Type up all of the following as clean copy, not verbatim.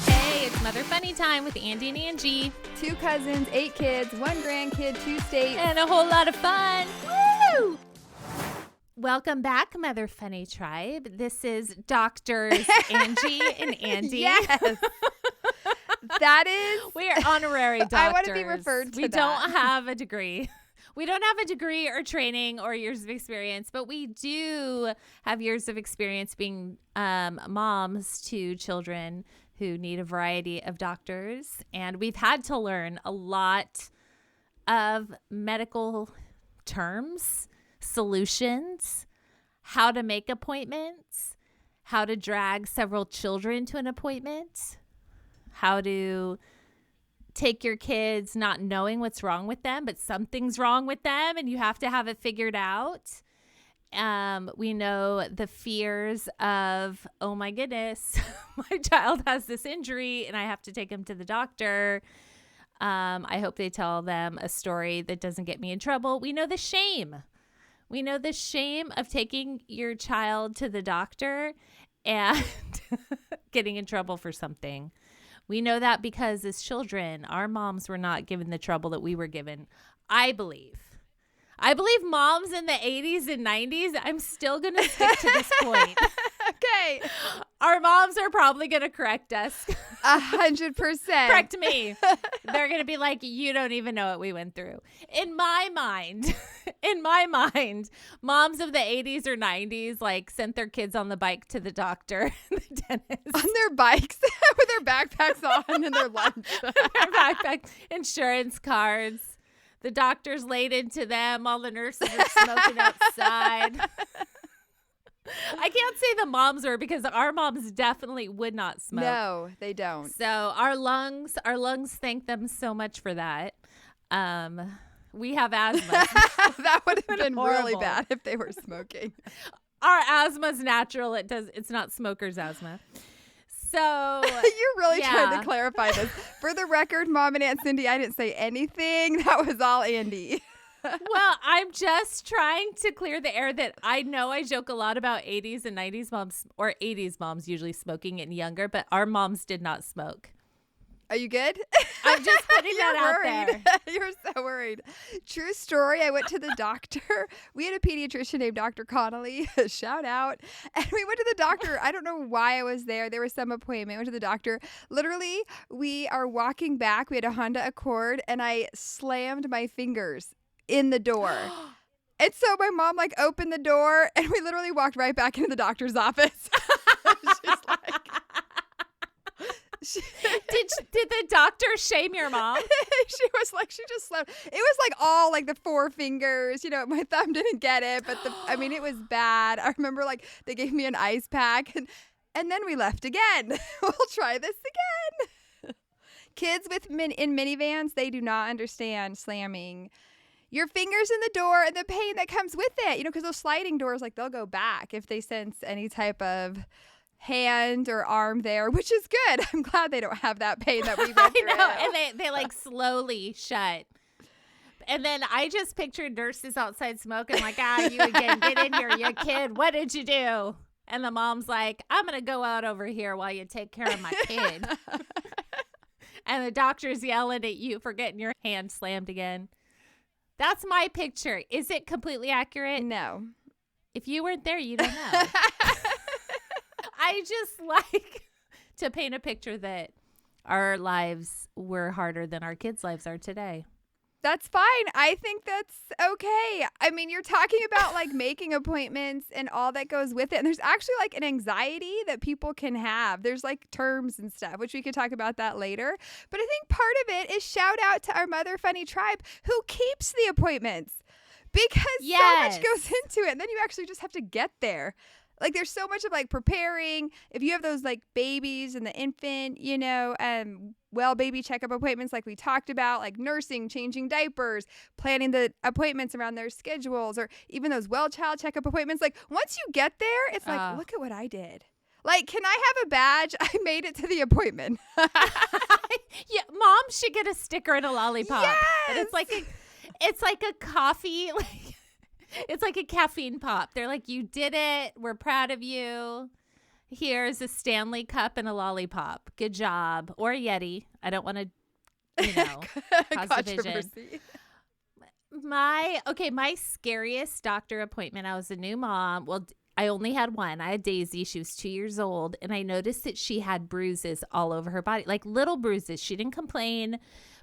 Hey, it's Mother Funny Time with Andie and Angie. 2 cousins, 8 kids, 1 grandkid, 2 states. And a whole lot of fun. Woo! Welcome back, Mother Funny Tribe. This is Doctors Andie and Angie. Yes. That is. We are honorary doctors. I want to be referred to We that. don't have a degree. We don't have a degree or training or years of experience, but we do have years of experience being moms to children who need a variety of doctors. And we've had to learn a lot of medical terms, solutions, how to make appointments, how to drag several children to an appointment, how to take your kids not knowing what's wrong with them, but something's wrong with them and you have to have it figured out. We know the fears of, oh my goodness, my child has this injury and I have to take him to the doctor. I hope they tell them a story that doesn't get me in trouble. We know the shame. We know the shame of taking your child to the doctor and getting in trouble for something. We know that because as children, our moms were not given the trouble that we were given. I believe moms in the 80s and 90s, I'm still going to stick to this point. Okay. Our moms are probably going to correct us. 100%. Correct me. They're going to be like, you don't even know what we went through. In my mind, moms of the 80s or 90s like sent their kids on the bike to the doctor and the dentist. On their bikes with their backpacks on and their lunch. Their backpack, insurance cards. The doctors laid into them. All the nurses are smoking outside. I can't say the moms were because our moms definitely would not smoke. No, they don't. So our lungs thank them so much for that. We have asthma. That would have been really horrible. bad if they were smoking. Our asthma's natural. It's not smoker's asthma. So You're really trying yeah. to clarify this. For the record, Mom and Aunt Cindy, I didn't say anything. That was all Andy. Well, I'm just trying to clear the air that I know I joke a lot about 80s and 90s moms, or 80s moms usually smoking and younger, but our moms did not smoke. Are you good? I'm just putting that out worried. there. You're so worried. True story. I went to the doctor. We had a pediatrician named Dr. Connolly. Shout out. And we went to the doctor. I don't know why I was there. There was some appointment. Went to the doctor. Literally, we are walking back. We had a Honda Accord, and I slammed my fingers in the door. And so my mom opened the door, and we literally walked right back into the doctor's office. She's like... Did the doctor shame your mom? She just slept. It was all the 4 fingers. My thumb didn't get it, but it was bad. I remember they gave me an ice pack and then we left again. We'll try this again. Kids in minivans, they do not understand slamming your fingers in the door and the pain that comes with it. Because those sliding doors, they'll go back if they sense any type of hand or arm there, which is good. I'm glad they don't have that pain that we went through. I know, and they slowly shut. And then I just pictured nurses outside smoking you again, get in here, you kid. What did you do? And the mom's like, I'm going to go out over here while you take care of my kid. And the doctor's yelling at you for getting your hand slammed again. That's my picture. Is it completely accurate? No. If you weren't there, you don't know. I just like to paint a picture that our lives were harder than our kids' lives are today. That's fine. I think that's okay. You're talking about making appointments and all that goes with it. And there's actually an anxiety that people can have. There's terms and stuff, which we could talk about that later. But I think part of it is shout out to our Mother Funny Tribe who keeps the appointments because so much goes into it. And then you actually just have to get there. There's so much of preparing. If you have those babies and the infant, baby checkup appointments like we talked about, nursing, changing diapers, planning the appointments around their schedules, or even those child checkup appointments. Once you get there, it's look at what I did. Can I have a badge? I made it to the appointment. Yeah, mom should get a sticker and a lollipop. Yes! And it's like a coffee, it's like a caffeine pop. They're like, you did it. We're proud of you. Here's a Stanley cup and a lollipop. Good job. Or a Yeti. I don't want to, cause division. My scariest doctor appointment, I was a new mom. Well, I only had one. I had Daisy. She was 2 years old. And I noticed that she had bruises all over her body, like little bruises. She didn't complain.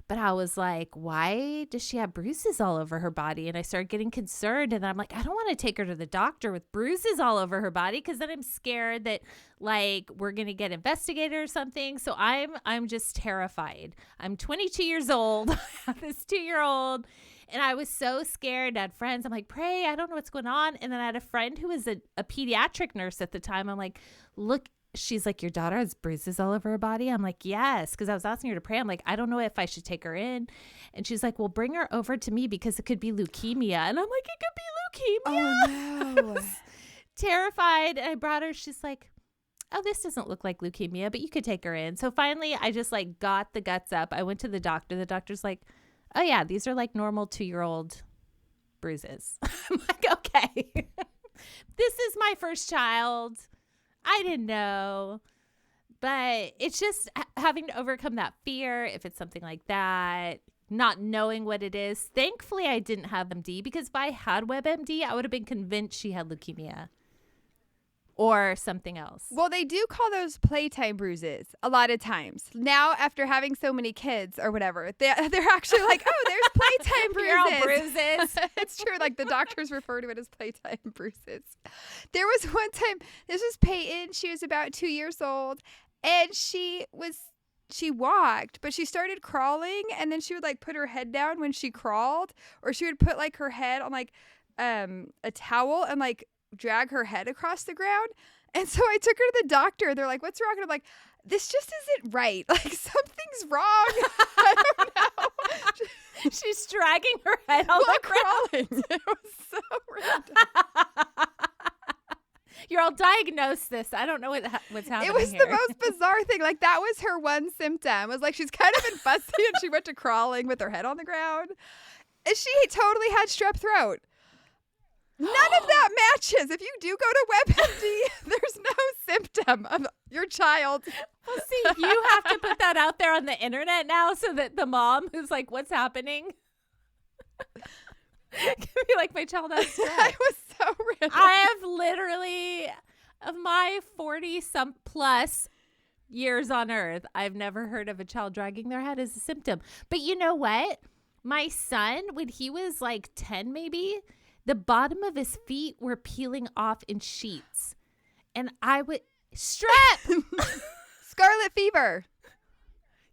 But I was like, why does she have bruises all over her body? And I started getting concerned. And I'm like, I don't want to take her to the doctor with bruises all over her body, because then I'm scared that like we're going to get investigated or something. So I'm just terrified. I'm 22 years old. I have this 2-year-old. And I was so scared. I had friends. I'm like, pray, I don't know what's going on. And then I had a friend who was a pediatric nurse at the time. I'm like, look. She's like, your daughter has bruises all over her body? I'm like, yes, because I was asking her to pray. I'm like, I don't know if I should take her in. And she's like, well, bring her over to me because it could be leukemia. And I'm like, it could be leukemia. Oh, no. I was terrified. And I brought her. She's like, oh, this doesn't look like leukemia, but you could take her in. So finally, I just like got the guts up. I went to the doctor. The doctor's like, oh, yeah, these are like normal 2-year-old bruises. I'm like, okay, this is my first child. I didn't know, but it's just having to overcome that fear. If it's something like that, not knowing what it is. Thankfully, I didn't have MD, because if I had WebMD, I would have been convinced she had leukemia or something else. Well, they do call those playtime bruises a lot of times. Now, after having so many kids or whatever, they're actually like, oh, there's playtime bruises. You're all bruises. It's true. Like the doctors refer to it as playtime bruises. There was one time, this was Peyton. She was about 2 years old, and she walked, but she started crawling, and then she would like put her head down when she crawled, or she would put like her head on like a towel and like drag her head across the ground. And so I took her to the doctor. They're like, what's wrong? And I'm like, this just isn't right. Like, something's wrong. I don't know. She's dragging her head on the ground. Crawling. It was so random. You're all diagnosed this. I don't know what's happening. It was here. the most bizarre thing. Like, that was her one symptom. It was like she's kind of been fussy, and she went to crawling with her head on the ground. And she totally had strep throat. None of that matches. If you do go to WebMD, there's no symptom of your child. Well, see, you have to put that out there on the internet now, so that the mom who's like, what's happening? Can be like, my child has strep. I was so random. I have literally, of my 40-some plus years on earth, I've never heard of a child dragging their head as a symptom. But you know what? My son, when he was like 10 maybe, the bottom of his feet were peeling off in sheets. And I would, strep! Scarlet fever.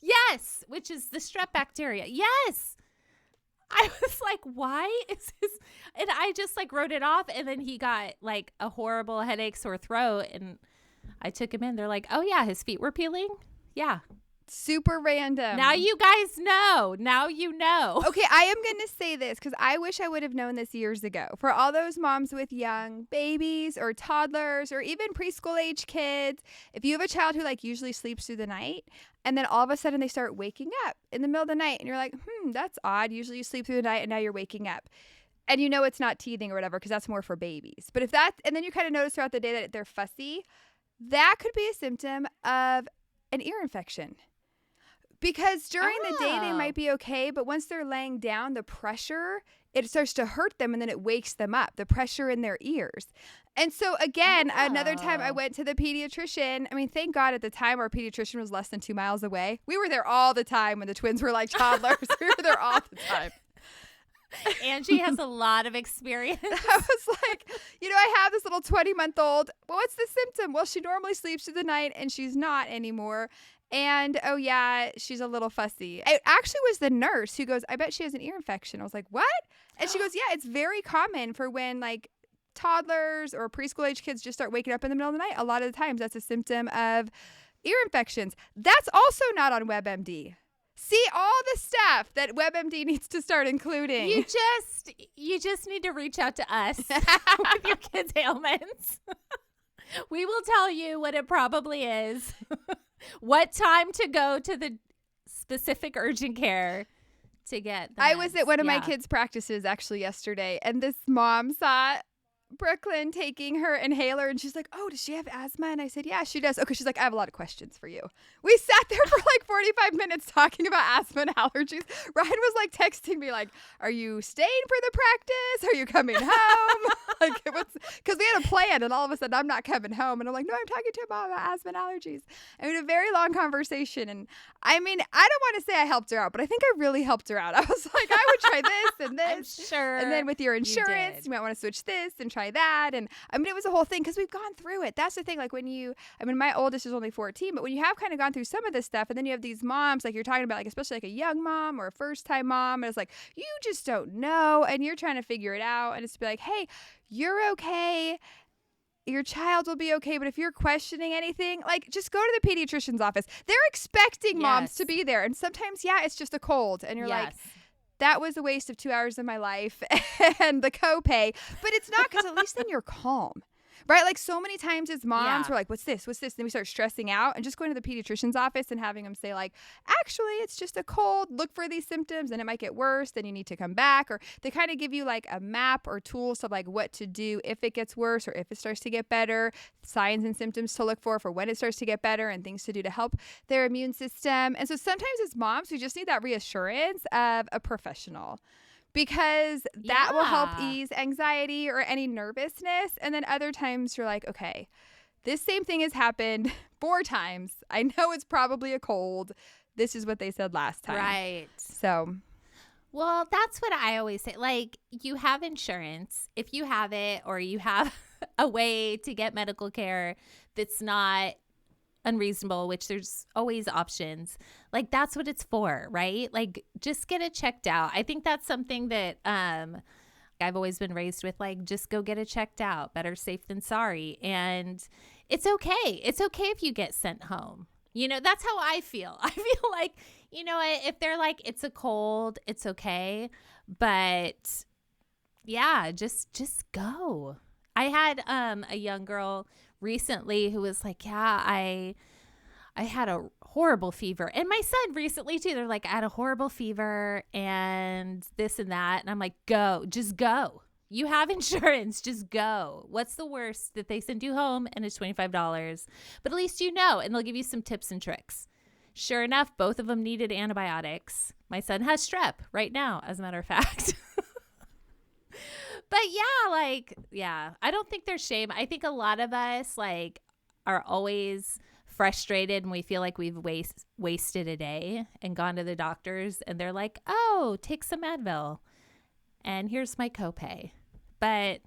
Yes, which is the strep bacteria. Yes. I was like, why is this? And I just like wrote it off. And then he got like a horrible headache, sore throat. And I took him in. They're like, oh, yeah, his feet were peeling. Yeah. Super random. Now you guys know. Now you know. Okay, I am going to say this because I wish I would have known this years ago. For all those moms with young babies or toddlers or even preschool age kids, if you have a child who like usually sleeps through the night and then all of a sudden they start waking up in the middle of the night and you're like, that's odd. Usually you sleep through the night and now you're waking up. And you know it's not teething or whatever because that's more for babies. But if that, and then you kind of notice throughout the day that they're fussy, that could be a symptom of an ear infection. Because during the day they might be okay, but once they're laying down, the pressure, it starts to hurt them and then it wakes them up, the pressure in their ears. And so again, another time I went to the pediatrician. I mean, thank God at the time our pediatrician was less than 2 miles away. We were there all the time when the twins were like toddlers. We were there all the time. Angie has a lot of experience. I was like, I have this little 20-month-old. Well, what's the symptom? Well, she normally sleeps through the night and she's not anymore. And, oh, yeah, she's a little fussy. It actually was the nurse who goes, I bet she has an ear infection. I was like, what? And she goes, yeah, it's very common for when, like, toddlers or preschool age kids just start waking up in the middle of the night. A lot of the times that's a symptom of ear infections. That's also not on WebMD. See all the stuff that WebMD needs to start including. You just need to reach out to us with your kids' ailments. We will tell you what it probably is. What time to go to the specific urgent care to get the I meds. was at one of my kids' practices actually yesterday, and this mom saw Brooklyn taking her inhaler, and she's like, oh, does she have asthma? And I said, yeah, she does. Okay, she's like, I have a lot of questions for you. We sat there for like 45 minutes talking about asthma and allergies. Ryan was like texting me like, are you staying for the practice? Are you coming home? Like, because we had a plan, and all of a sudden I'm not coming home. And I'm like, no, I'm talking to him about asthma and allergies. And we had a very long conversation. And I mean, I don't want to say I helped her out, but I think I really helped her out. I was like, I would try this and this. I'm sure. And then with your insurance, you might want to switch this and try that. And I mean, it was a whole thing because we've gone through it. That's the thing. Like my oldest is only 14, but when you have kind of gone through some of this stuff, and then you have these moms, like you're talking about, like especially like a young mom or a first time mom, and it's like, you just don't know. And you're trying to figure it out. And it's to be like, hey, you're okay. Your child will be okay. But if you're questioning anything, like just go to the pediatrician's office. They're expecting moms to be there. And sometimes, it's just a cold. And you're like, that was a waste of 2 hours of my life and the copay. But it's not, because at least then you're calm. Right? Like so many times as moms, we're like, what's this? What's this? And then we start stressing out, and just going to the pediatrician's office and having them say like, actually, it's just a cold. Look for these symptoms and it might get worse. Then you need to come back. Or they kind of give you like a map or tools of like what to do if it gets worse or if it starts to get better, signs and symptoms to look for when it starts to get better, and things to do to help their immune system. And so sometimes as moms, we just need that reassurance of a professional, because that will help ease anxiety or any nervousness. And then other times you're like, okay, this same thing has happened 4 times. I know it's probably a cold. This is what they said last time. Right. So. Well, that's what I always say. Like, you have insurance. If you have it, or you have a way to get medical care that's not unreasonable, which there's always options, like that's what it's for, right? Like, just get it checked out. I think that's something that I've always been raised with, like, just go get it checked out. Better safe than sorry. And it's okay. It's okay if you get sent home. You know, that's how I feel. I feel like, you know, if they're like, it's a cold, it's okay. But yeah, just go. I had a young girl recently who was like, yeah, I had a horrible fever. And my son recently too. They're like, I had a horrible fever and this and that. And I'm like, just go. You have insurance. Just go. What's the worst? That they send you home and it's $25. But at least you know, and they'll give you some tips and tricks. Sure enough, both of them needed antibiotics. My son has strep right now, as a matter of fact. But I don't think there's shame. I think a lot of us are always frustrated, and we feel like we've wasted a day and gone to the doctors, and they're like, oh, take some Advil and here's my copay. But,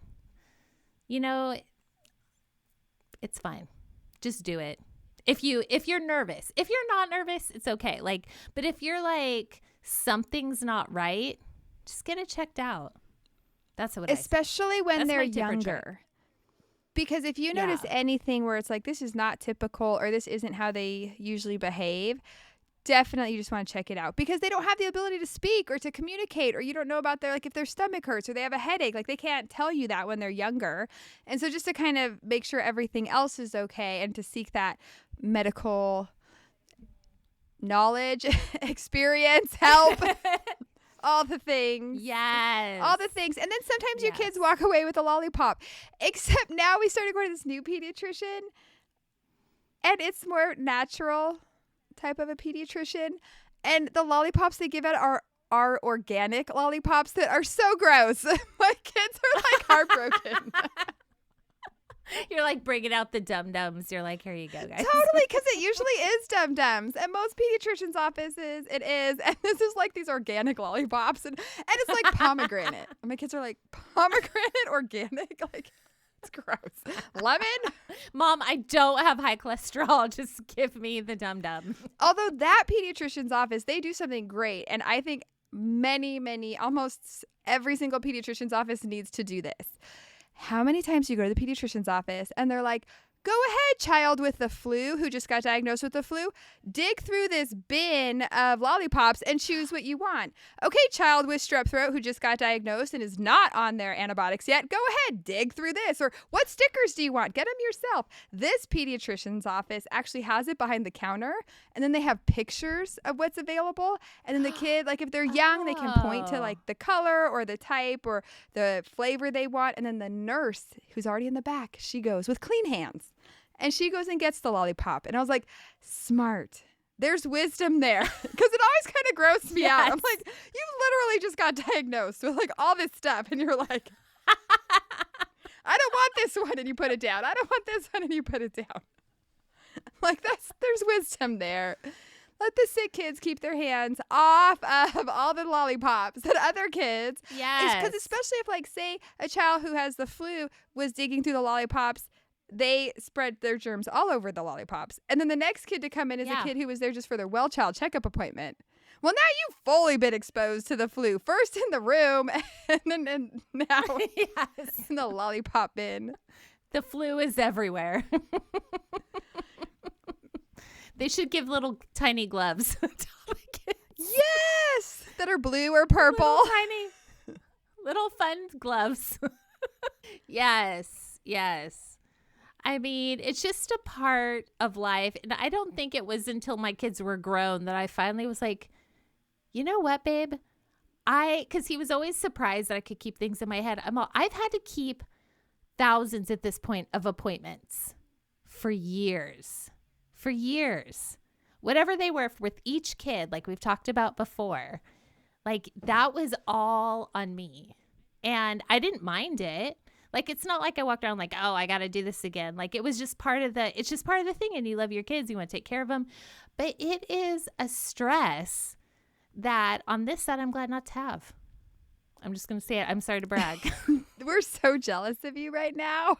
you know, it's fine. Just do it. If you're nervous. If you're not nervous, it's okay. But if you're like, something's not right, just get it checked out. That's what especially when they're younger. Because if you notice anything where it's like, this is not typical or this isn't how they usually behave, definitely you just want to check it out, because they don't have the ability to speak or to communicate, or you don't know about if their stomach hurts or they have a headache. Like, they can't tell you that when they're younger. And so just to kind of make sure everything else is okay, and to seek that medical knowledge, experience, help. All the things. Yes. All the things. And then sometimes your kids walk away with a lollipop. Except now we started going to this new pediatrician, and it's more natural type of a pediatrician. And the lollipops they give out are organic lollipops that are so gross. My kids are like heartbroken. You're like bringing out the dum-dums. You're like, here you go, guys. Totally, because it usually is dum-dums. At most pediatricians' offices, it is. And this is like these organic lollipops. And it's like pomegranate. And my kids are like, pomegranate organic? Like, it's gross. Lemon? Mom, I don't have high cholesterol. Just give me the dum-dum. Although that pediatrician's office, they do something great. And I think many, almost every single pediatrician's office needs to do this. How many times do you go to the pediatrician's office and they're like, Go ahead, child with the flu who just got diagnosed with the flu. Dig through this bin of lollipops and choose what you want. Okay, child with strep throat who just got diagnosed and is not on their antibiotics yet. Go ahead, dig through this. Or what stickers do you want? Get them yourself. This pediatrician's office actually has it behind the counter, and then they have pictures of what's available. And then the kid, like if they're young, they can point to like the color or the type or the flavor they want. And then the nurse who's already in the back, she goes with clean hands. And she goes and gets the lollipop. And I was like, smart. There's wisdom there. Because it always kind of grossed me out. I'm like, you literally just got diagnosed with like all this stuff. And you're like, I don't want this one. And you put it down. I don't want this one. And you put it down. Like there's wisdom there. Let the sick kids keep their hands off of all the lollipops that other kids. Yes. Because especially if like, say, a child who has the flu was digging through the lollipops, they spread their germs all over the lollipops. And then the next kid to come in is a kid who was there just for their well child checkup appointment. Well, now you've fully been exposed to the flu. First in the room and now in the lollipop bin. The flu is everywhere. They should give little tiny gloves to all the kids. Yes! That are blue or purple. Little fun gloves. Yes. I mean, it's just a part of life. And I don't think it was until my kids were grown that I finally was like, you know what, babe? Because he was always surprised that I could keep things in my head. I've had to keep thousands at this point of appointments for years. Whatever they were with each kid, like we've talked about before, like that was all on me. And I didn't mind it. Like, it's not like I walked around like, oh, I got to do this again. Like, it's just part of the thing. And you love your kids. You want to take care of them. But it is a stress that on this side, I'm glad not to have. I'm just going to say it. I'm sorry to brag. We're so jealous of you right now.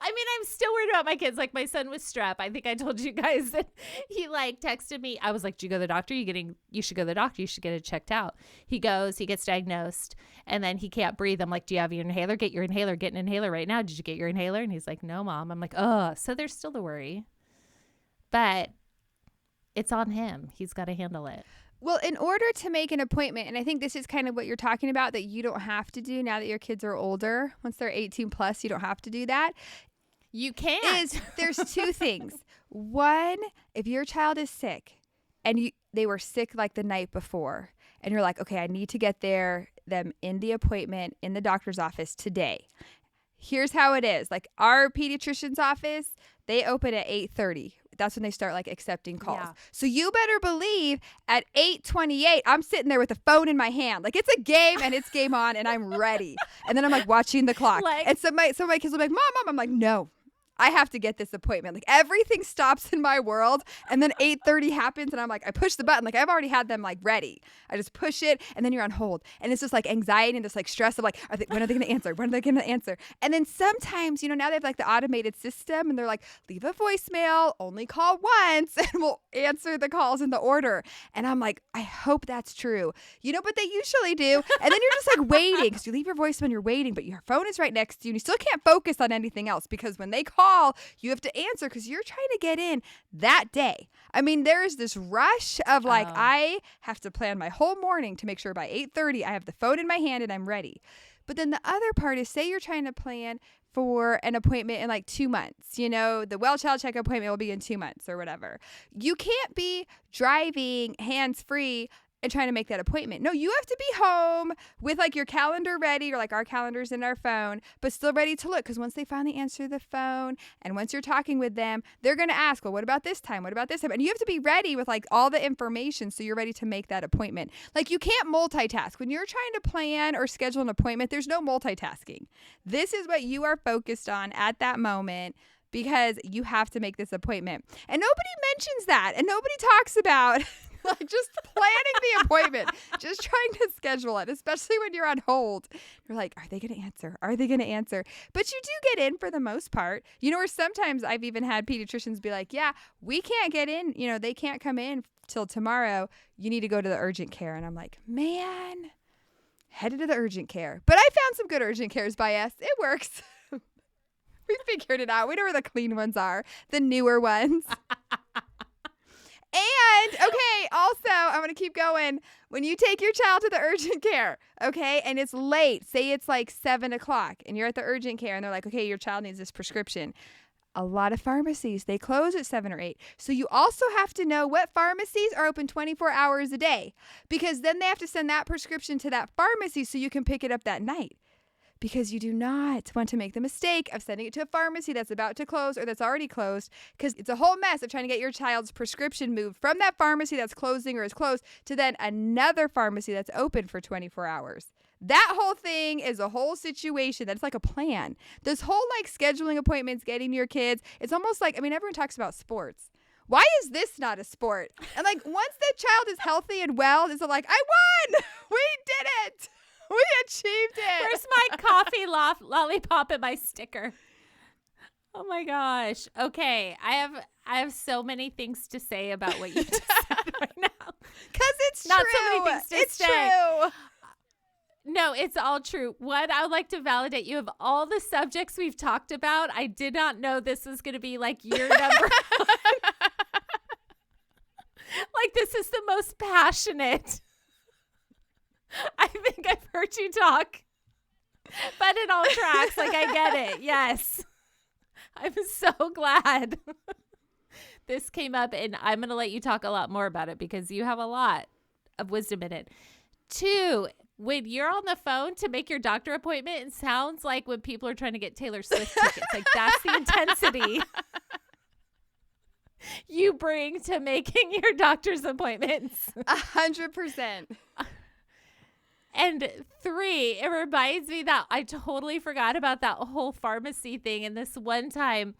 I mean, I'm still worried about my kids. Like my son with strep. I think I told you guys that he like texted me. I was like, "Do you go to the doctor? You should go to the doctor. You should get it checked out." He goes, he gets diagnosed, and then he can't breathe. I'm like, "Do you have your inhaler? Get your inhaler. Get an inhaler right now. Did you get your inhaler?" And he's like, "No, Mom." I'm like, "Oh." So there's still the worry, but it's on him. He's got to handle it. Well, in order to make an appointment, and I think this is kind of what you're talking about that you don't have to do now that your kids are older. Once they're 18 plus, you don't have to do that. You can't. There's two things. One, if your child is sick and they were sick like the night before and you're like, okay, I need to get them in the appointment in the doctor's office today. Here's how it is. Like our pediatrician's office, they open at 8:30. That's when they start like accepting calls. Yeah. So you better believe at 8:28, I'm sitting there with a phone in my hand. Like it's a game and it's game on and I'm ready. And then I'm like watching the clock. And so my kids will be like, Mom. I'm like, no. I have to get this appointment. Like everything stops in my world. And then 8:30 happens and I'm like, I push the button. Like I've already had them like ready. I just push it and then you're on hold. And it's just like anxiety and this like stress of like, when are they going to answer? When are they going to answer? And then sometimes, now they have like the automated system and they're like, leave a voicemail, only call once and we'll answer the calls in the order. And I'm like, I hope that's true. But they usually do. And then you're just like waiting because you leave your voicemail, you're waiting, but your phone is right next to you and you still can't focus on anything else because when they call, you have to answer because you're trying to get in that day. I mean, there is this rush of like, I have to plan my whole morning to make sure by 8:30 I have the phone in my hand and I'm ready. But then the other part is, say you're trying to plan for an appointment in like 2 months. The well child check appointment will be in 2 months or whatever. You can't be driving hands-free and trying to make that appointment. No, you have to be home with like your calendar ready or like our calendars in our phone, but still ready to look. Because once they finally answer the phone and once you're talking with them, they're going to ask, well, what about this time? What about this time? And you have to be ready with like all the information so you're ready to make that appointment. Like you can't multitask. When you're trying to plan or schedule an appointment, there's no multitasking. This is what you are focused on at that moment because you have to make this appointment. And nobody mentions that. And nobody talks about like just planning the appointment, just trying to schedule it, especially when you're on hold. You're like, are they going to answer? Are they going to answer? But you do get in for the most part. Or sometimes I've even had pediatricians be like, yeah, we can't get in. They can't come in till tomorrow. You need to go to the urgent care. And I'm like, man, headed to the urgent care. But I found some good urgent cares by us. It works. We figured it out. We know where the clean ones are, the newer ones. And, okay, also, I'm going to keep going. When you take your child to the urgent care, okay, and it's late, say it's like 7 o'clock, and you're at the urgent care, and they're like, okay, your child needs this prescription. A lot of pharmacies, they close at 7 or 8. So you also have to know what pharmacies are open 24 hours a day, because then they have to send that prescription to that pharmacy so you can pick it up that night. Because you do not want to make the mistake of sending it to a pharmacy that's about to close or that's already closed, because it's a whole mess of trying to get your child's prescription moved from that pharmacy that's closing or is closed to then another pharmacy that's open for 24 hours. That whole thing is a whole situation. That's like a plan. This whole like scheduling appointments, getting your kids, it's almost like, I mean, everyone talks about sports. Why is this not a sport? And like once the child is healthy and well, it's like, I won! We did it! We achieved it. Where's my coffee lollipop and my sticker? Oh my gosh. Okay, I have so many things to say about what you just said right now. Because it's not true. So many things to it's say. True. No, it's all true. One, I would like to validate you of all the subjects we've talked about. I did not know this was going to be like your number one. Like this is the most passionate. I think I've heard you talk, but it all tracks. Like, I get it. Yes. I'm so glad this came up, and I'm going to let you talk a lot more about it because you have a lot of wisdom in it. 2, when you're on the phone to make your doctor appointment, it sounds like when people are trying to get Taylor Swift tickets. Like, that's the intensity you bring to making your doctor's appointments. 100%. And 3, it reminds me that I totally forgot about that whole pharmacy thing. And this one time,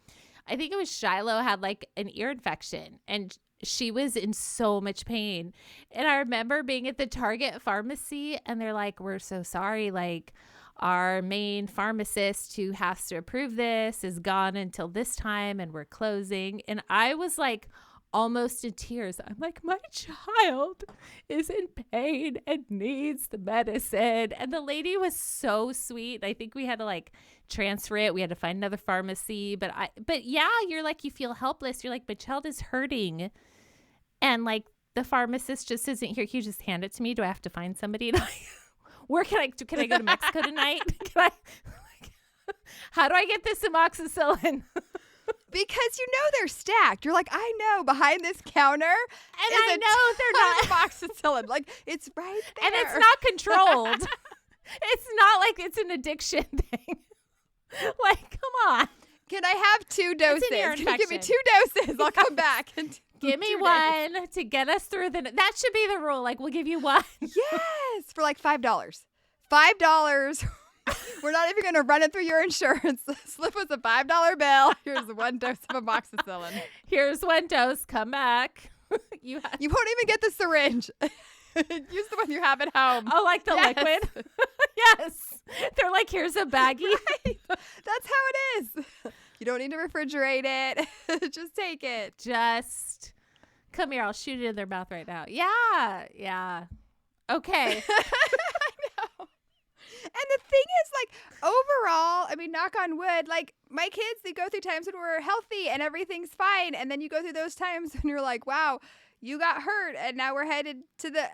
I think it was Shiloh had like an ear infection and she was in so much pain. And I remember being at the Target pharmacy and they're like, we're so sorry. Like our main pharmacist who has to approve this is gone until this time and we're closing. And I was like, almost in tears. I'm like, my child is in pain and needs the medicine. And the lady was so sweet. I think we had to like transfer it. We had to find another pharmacy. But yeah, you're like, you feel helpless. You're like, my child is hurting. And like the pharmacist just isn't here. Can you just hand it to me? Do I have to find somebody? Where can I go to Mexico tonight? How do I get this amoxicillin? Because you know they're stacked. You're like, I know behind this counter, and I know they're not amoxicillin. Like it's right there, and it's not controlled. It's not like it's an addiction thing. Like, come on. Can I have 2 doses? Can you give me 2 doses? I'll come back and give me one to get us through the. That should be the rule. Like, we'll give you one. Yes, for like $5. $5. We're not even going to run it through your insurance. Slip us a $5 bill. Here's 1 dose of amoxicillin. Here's 1 dose. Come back. You won't even get the syringe. Use the one you have at home. Oh, like the liquid? Yes. They're like, here's a baggie. Right. That's how it is. You don't need to refrigerate it. Just take it. Just come here. I'll shoot it in their mouth right now. Yeah. Yeah. Okay. And the thing is, like, overall, I mean, knock on wood, like, my kids, they go through times when we're healthy and everything's fine. And then you go through those times when you're like, wow, you got hurt. And now we're headed to the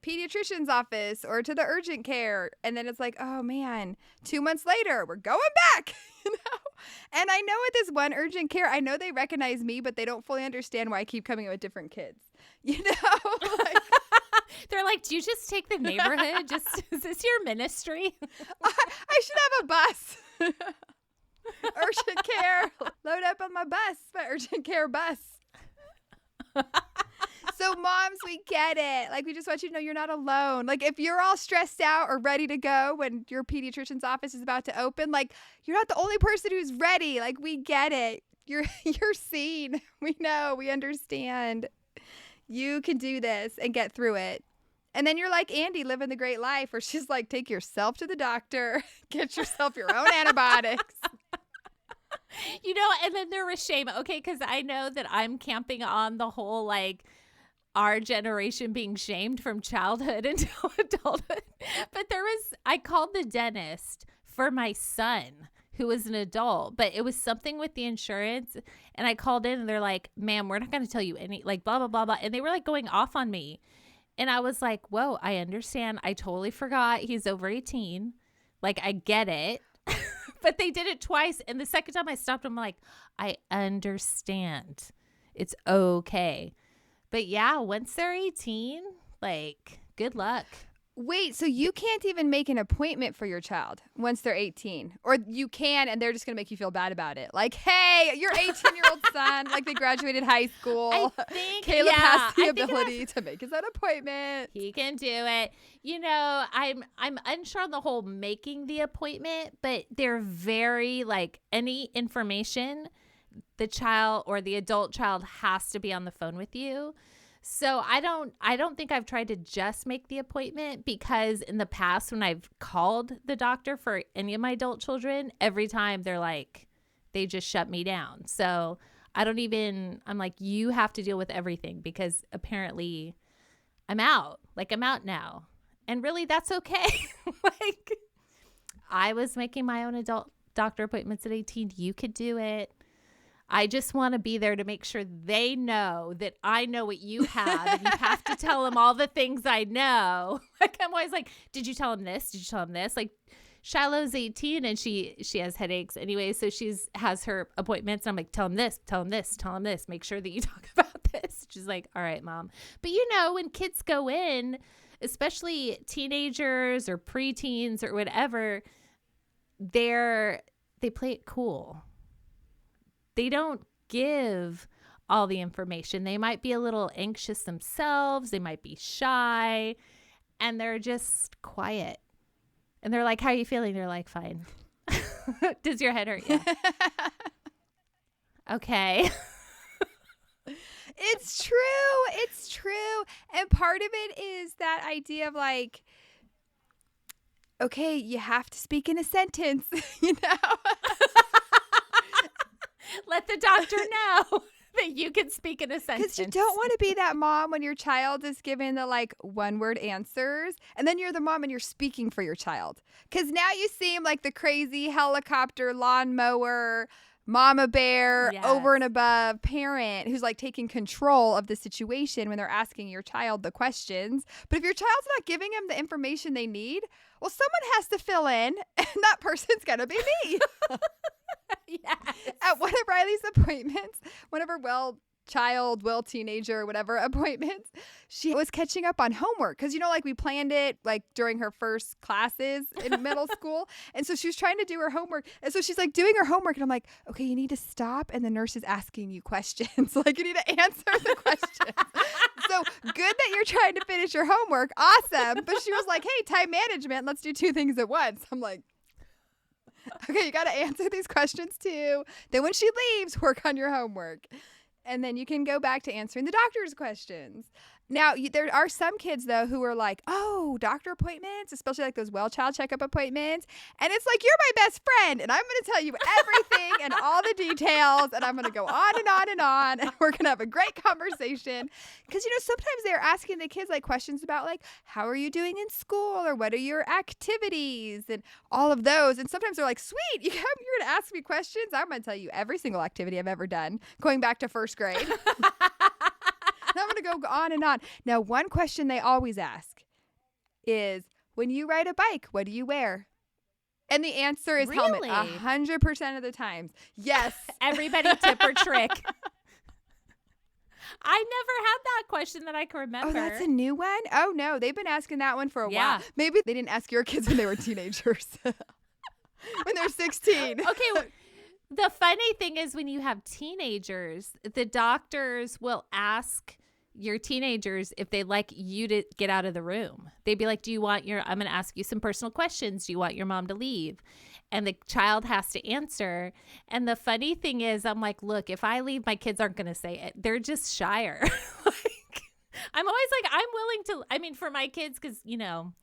pediatrician's office or to the urgent care. And then it's like, oh, man, 2 months later, we're going back, you know? And I know at this one urgent care, I know they recognize me, but they don't fully understand why I keep coming in with different kids, you know? Like, they're like, do you just take the neighborhood? Is this your ministry? I should have a bus. Urgent care. Load up on my bus, my urgent care bus. So moms, we get it. Like, we just want you to know you're not alone. Like, if you're all stressed out or ready to go when your pediatrician's office is about to open, like, you're not the only person who's ready. Like, we get it. You're seen. We know. We understand. You can do this and get through it. And then you're like Andy, living the great life, where she's like, take yourself to the doctor, get yourself your own antibiotics. You know, and then there was shame. Okay, because I know that I'm camping on the whole, like, our generation being shamed from childhood until adulthood. But I called the dentist for my son who was an adult, but it was something with the insurance. And I called in and they're like, ma'am, we're not going to tell you any, like, blah, blah, blah, blah. And they were like going off on me. And I was like, whoa, I understand. I totally forgot he's over 18. Like, I get it. But they did it twice. And the second time I stopped, I'm like, I understand. It's okay. But yeah, once they're 18, like, good luck. Wait, so you can't even make an appointment for your child once they're 18? Or you can, and they're just going to make you feel bad about it. Like, hey, your 18-year-old son, like they graduated high school. I think, Caleb has the ability to make his own appointment. He can do it. You know, I'm unsure on the whole making the appointment, but they're very, like, any information, the child or the adult child has to be on the phone with you. So I don't think I've tried to just make the appointment, because in the past when I've called the doctor for any of my adult children, every time they're like, they just shut me down. So I'm like, you have to deal with everything, because apparently I'm out now. And really that's okay. Like, I was making my own adult doctor appointments at 18. You could do it. I just want to be there to make sure they know that I know what you have, and you have to tell them all the things I know. Like, I'm always like, did you tell him this? Did you tell him this? Like, Shiloh's 18 and she has headaches anyway, so has her appointments. And I'm like, tell him this, tell him this, tell him this. Make sure that you talk about this. She's like, all right, Mom. But you know, when kids go in, especially teenagers or preteens or whatever, they play it cool. They don't give all the information. They might be a little anxious themselves. They might be shy, and they're just quiet. And they're like, how are you feeling? They're like, fine. Does your head hurt? Yeah. Okay. It's true. It's true. And part of it is that idea of like, okay, you have to speak in a sentence, you know? Let the doctor know that you can speak in a sentence. Because you don't want to be that mom when your child is given the like one-word answers, and then you're the mom and you're speaking for your child. Because now you seem like the crazy helicopter lawnmower mama bear, yes, over and above parent who's like taking control of the situation when they're asking your child the questions. But if your child's not giving them the information they need, well, someone has to fill in, and that person's going to be me. Yes. At one of Riley's appointments, one of her teenager, whatever appointments, she was catching up on homework. Because, you know, like we planned it like during her first classes in middle school. And so she was trying to do her homework. And so she's like doing her homework. And I'm like, okay, you need to stop. And the nurse is asking you questions. Like, you need to answer the questions. So good that you're trying to finish your homework. Awesome. But she was like, hey, time management. Let's do two things at once. I'm like, okay, you got to answer these questions too. Then when she leaves, work on your homework. And then you can go back to answering the doctor's questions. Now, there are some kids, though, who are like, oh, doctor appointments, especially like those well-child checkup appointments. And it's like, you're my best friend, and I'm going to tell you everything and all the details, and I'm going to go on and on and on, and we're going to have a great conversation. Because, you know, sometimes they're asking the kids, like, questions about, like, how are you doing in school, or what are your activities, and all of those. And sometimes they're like, sweet, you're going to ask me questions? I'm going to tell you every single activity I've ever done, going back to first grade. I'm going to go on and on. Now, one question they always ask is, when you ride a bike, what do you wear? And the answer is helmet. 100% of the times. Yes. Everybody tip or trick. I never had that question that I can remember. Oh, that's a new one? Oh, no. They've been asking that one for a while. Maybe they didn't ask your kids when they were teenagers. When they're 16. Okay. The funny thing is, when you have teenagers, the doctors will ask your teenagers if they'd like you to get out of the room. They'd be like, I'm going to ask you some personal questions. Do you want your mom to leave? And the child has to answer. And the funny thing is, I'm like, look, if I leave, my kids aren't going to say it. They're just shyer. Like, I'm always like, I'm willing to, for my kids, because, you know,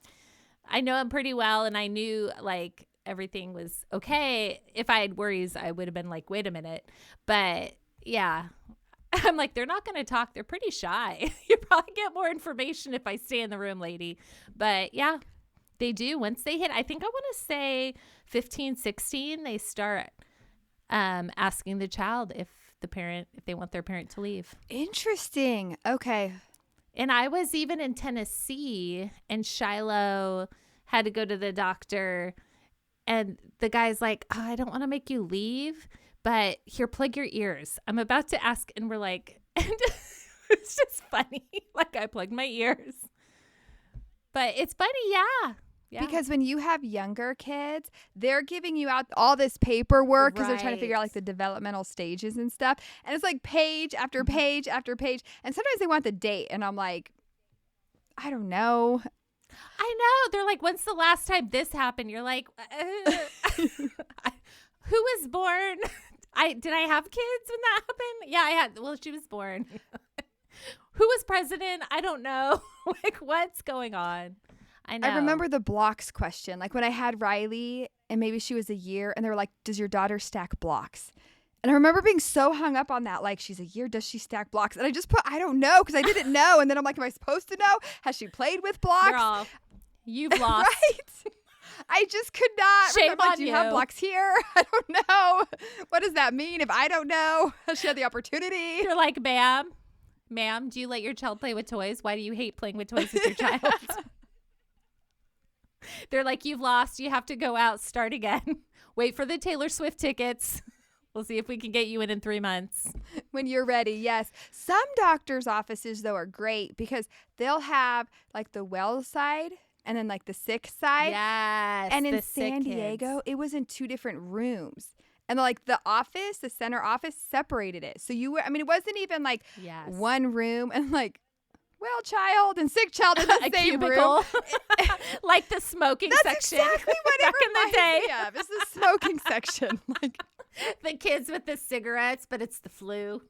I know them pretty well, and I knew like everything was okay. If I had worries, I would have been like, wait a minute. But yeah, I'm like, they're not going to talk. They're pretty shy. You probably get more information if I stay in the room, lady. But yeah, They do. Once they hit, I think I want to say 15, 16, they start asking the child if they want their parent to leave. Interesting. Okay. And I was even in Tennessee, and Shiloh had to go to the doctor, and the guy's like, oh, I don't want to make you leave, but here, plug your ears. I'm about to ask. And we're like, and it's just funny. Like, I plugged my ears. But it's funny, yeah. Yeah. Because when you have younger kids, they're giving you out all this paperwork because they're trying to figure out like the developmental stages and stuff. And it's like page after page after page. And sometimes they want the date. And I'm like, I don't know. I know. They're like, when's the last time this happened? You're like, who was born? Did I have kids when that happened? Yeah, I had. Well, she was born. Who was president? I don't know. Like, what's going on? I know. I remember the blocks question. Like when I had Riley and maybe she was a year and they were like, does your daughter stack blocks? And I remember being so hung up on that. Like, she's a year. Does she stack blocks? And I just put, I don't know, because I didn't know. And then I'm like, am I supposed to know? Has she played with blocks? You've lost. Right? I just could not. Shame remember, like, on do you you. have blocks here? I don't know. What does that mean if I don't know? Has she had the opportunity? You're like, ma'am, do you let your child play with toys? Why do you hate playing with toys with your child? They're like, you've lost. You have to go out, start again. Wait for the Taylor Swift tickets. We'll see if we can get you in 3 months. When you're ready, yes. Some doctors' offices, though, are great because they'll have like the well side and then like the sick side. Yes. And in San Diego, it was in 2 different rooms. And like the office, the center office separated it. So it wasn't even like one room and like well child and sick child in the same cubicle. Room. Like the smoking That's section. Exactly what back in the day. Yeah, it's the smoking section. Like the kids with the cigarettes, but it's the flu.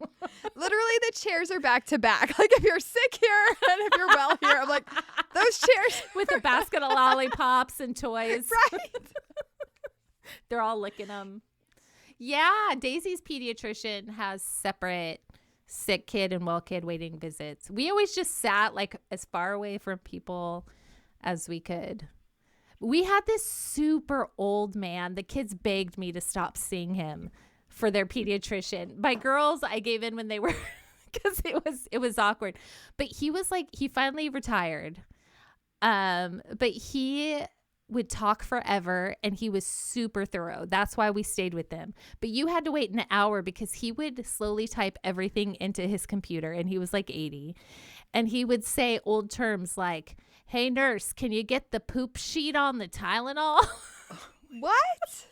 Literally, the chairs are back to back. Like if you're sick here and if you're well here, I'm like, those chairs with a basket of lollipops and toys. Right. They're all licking them. Yeah, Daisy's pediatrician has separate sick kid and well kid waiting visits. We always just sat like as far away from people as we could. We had this super old man. The kids begged me to stop seeing him for their pediatrician. My girls, I gave in when they were, because it was awkward. But he was like, he finally retired. But he would talk forever and he was super thorough. That's why we stayed with them. But you had to wait an hour because he would slowly type everything into his computer, and he was like 80. And he would say old terms like, hey nurse, can you get the poop sheet on the Tylenol? What?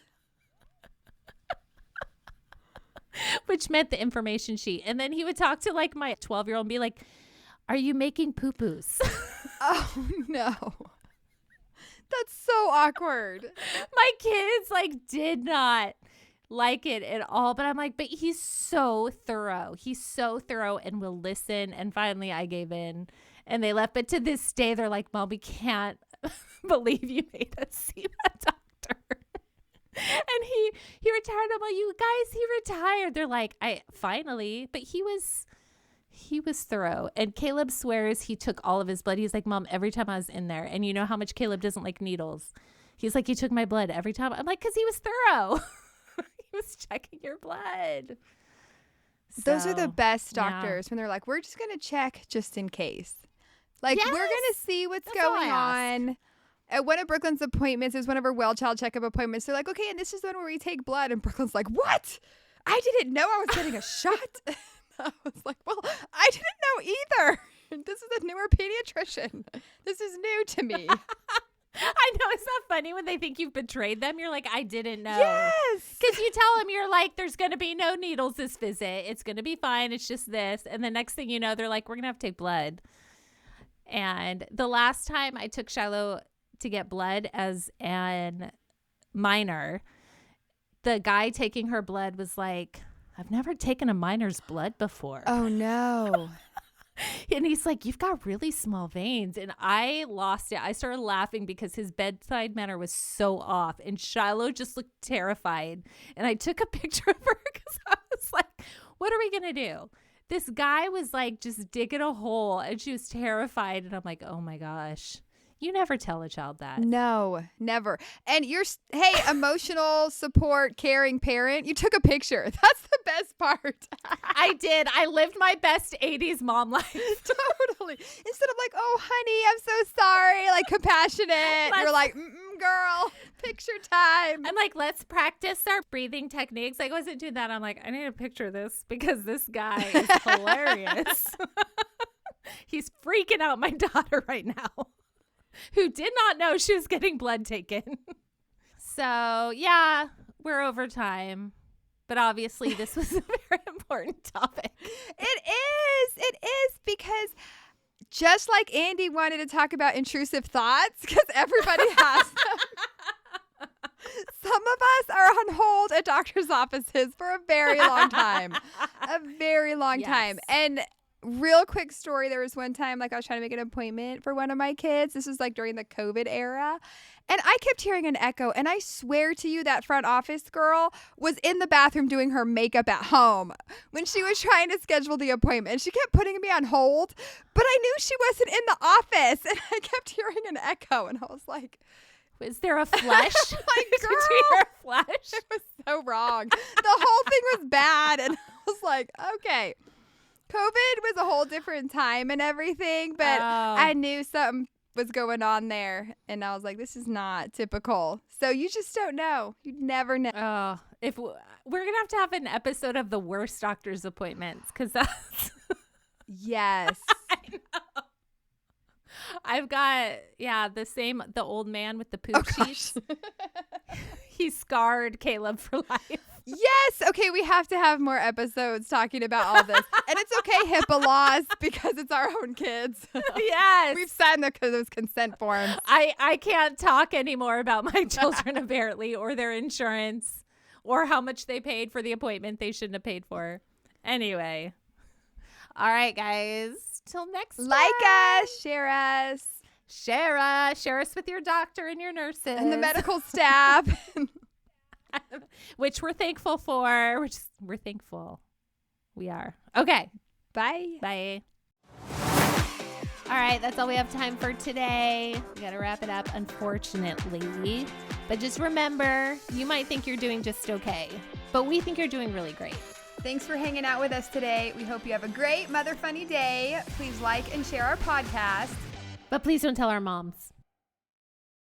Which meant the information sheet. And then he would talk to like my 12-year-old and be like, are you making poo-poos? Oh no. That's so awkward. My kids like did not like it at all. But I'm like, but he's so thorough. He's so thorough and will listen. And finally I gave in and they left. But to this day, they're like, Mom, we can't believe you made us see that doctor. And he retired. I'm like, you guys, he retired. They're like, finally. But he was thorough. And Caleb swears he took all of his blood. He's like, Mom, every time I was in there. And you know how much Caleb doesn't like needles. He's like, he took my blood every time. I'm like, because he was thorough. He was checking your blood. Those are the best doctors when they're like, we're just going to check just in case. Like, we're going to see what's going on. At one of Brooklyn's appointments, it was one of her well child checkup appointments. They're like, okay, and this is the one where we take blood. And Brooklyn's like, what? I didn't know I was getting a shot. I was like, well, I didn't know either. This is a newer pediatrician. This is new to me. I know. It's not funny when they think you've betrayed them. You're like, I didn't know. Yes. Because you tell them, you're like, there's going to be no needles this visit. It's going to be fine. It's just this. And the next thing you know, they're like, we're going to have to take blood. And the last time I took Shiloh to get blood as an minor, the guy taking her blood was like, I've never taken a minor's blood before. Oh, no. And he's like, you've got really small veins. And I lost it. I started laughing because his bedside manner was so off. And Shiloh just looked terrified. And I took a picture of her because I was like, what are we going to do? This guy was like just digging a hole and she was terrified. And I'm like, oh my gosh. You never tell a child that. No, never. And hey, emotional support, caring parent, you took a picture. That's the best part. I did. I lived my best 80s mom life. Totally. Instead of like, oh, honey, I'm so sorry. Like compassionate. You're like, girl, picture time. I'm like, let's practice our breathing techniques. I wasn't doing that. I'm like, I need to picture this because this guy is hilarious. He's freaking out my daughter right now, who did not know she was getting blood taken. So, yeah, we're over time. But obviously, this was a very important topic. It is because just like Andy wanted to talk about intrusive thoughts, because everybody has them, some of us are on hold at doctor's offices for a very long time. A very long time. And real quick story, there was one time like I was trying to make an appointment for one of my kids. This was like during the COVID era. And I kept hearing an echo. And I swear to you, that front office girl was in the bathroom doing her makeup at home when she was trying to schedule the appointment. And she kept putting me on hold. But I knew she wasn't in the office. And I kept hearing an echo. And I was like, is there a flush? Like, girl, flush? It was so wrong. The whole thing was bad. And I was like, okay. COVID was a whole different time and everything. But I knew something was going on there, and I was like, this is not typical. So you just don't know. You never know. Oh, if we're gonna have an episode of the worst doctor's appointments, because that's yes. I know. I've got the old man with the poop sheets. He scarred Caleb for life. Yes. Okay, we have to have more episodes talking about all this. And it's okay, HIPAA laws, because it's our own kids. Yes. We've signed those consent forms. I can't talk anymore about my children, apparently, or their insurance, or how much they paid for the appointment they shouldn't have paid for. Anyway. All right, guys. Till next time. Like us. Share us. Share us with your doctor and your nurses. And the medical staff. Which we're thankful for. We're thankful. We are. Okay. Bye. Bye. All right. That's all we have time for today. We got to wrap it up, unfortunately. But just remember, you might think you're doing just okay, but we think you're doing really great. Thanks for hanging out with us today. We hope you have a great Mother Funny day. Please like and share our podcast. But please don't tell our moms.